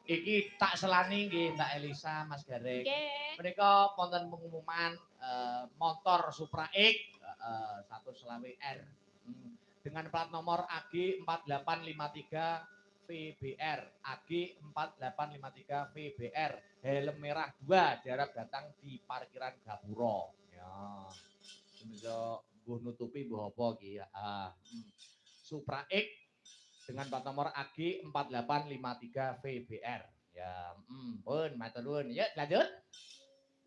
Iki tak selani nggih Mbak Elisa, Mas Gareng. Nggih. Menika wonten pengumuman motor Supra X 120R dengan plat nomor AG 4853 VBR. AG 4853 VBR. Helm merah 2 diharap datang di parkiran Gapura. Ya. Semoga mbuh nutupi mbuh apa iki ya. Supra X dengan plat nomor AG 4853 VBR. Ya, pun matur nuwun. Yuk lanjut.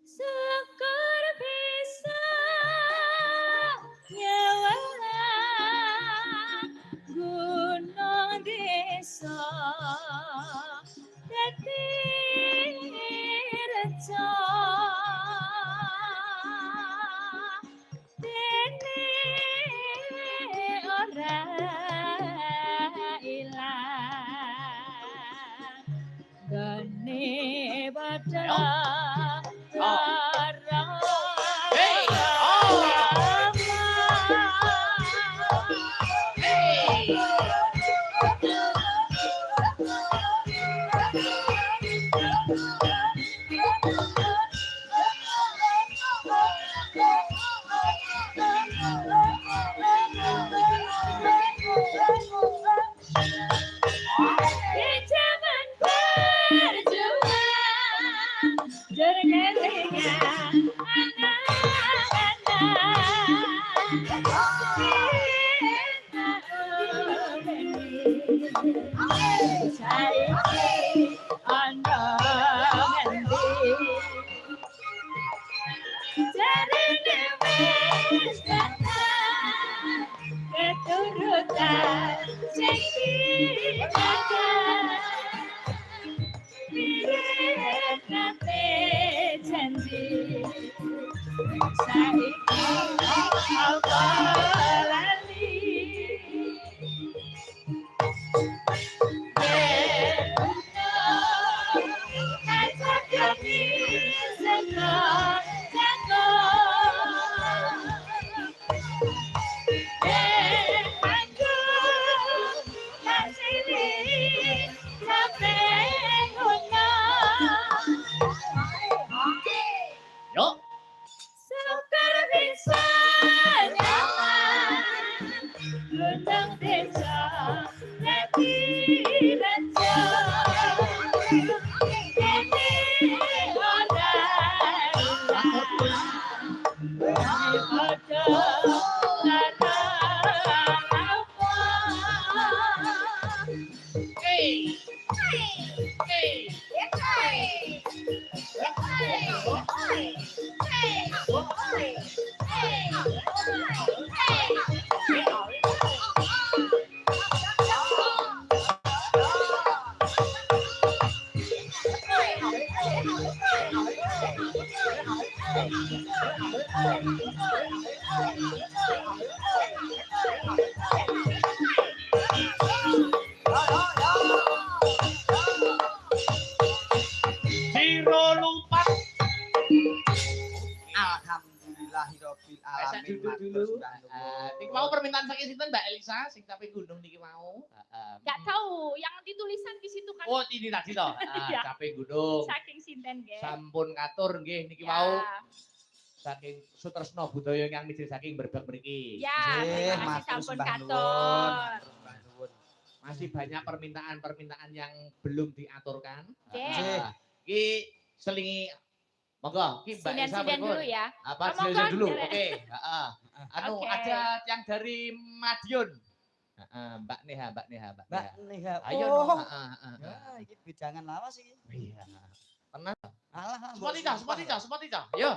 Syukur bisa nyawala gunung desa dadi reca dene ora ilang gane padha Mau permintaan saking sinten Mbak Elisa sing tapi gunung niki mau. Enggak tahu, yang ditulisan di situ kan. Oh, ini tadi toh. Capek gunung. Saking sinten nggih. Sampun katur nggih niki mau. Saking Sutresno Budaya yang mijil saking Berbak mriki. Ya, terima kasih sampun katur. Masih banyak permintaan-permintaan yang belum diaturkan. Nggih. Iki selingi monggo, ki Mbak Elisa dulu ya. Apa sinden dulu? Oke, ada yang dari Madiun. Mbak Neha. Mbak Neha. Ayo. Iki bidangan lawas iki. Iya. Tenang. Alah, Sempat Ica. Ayo.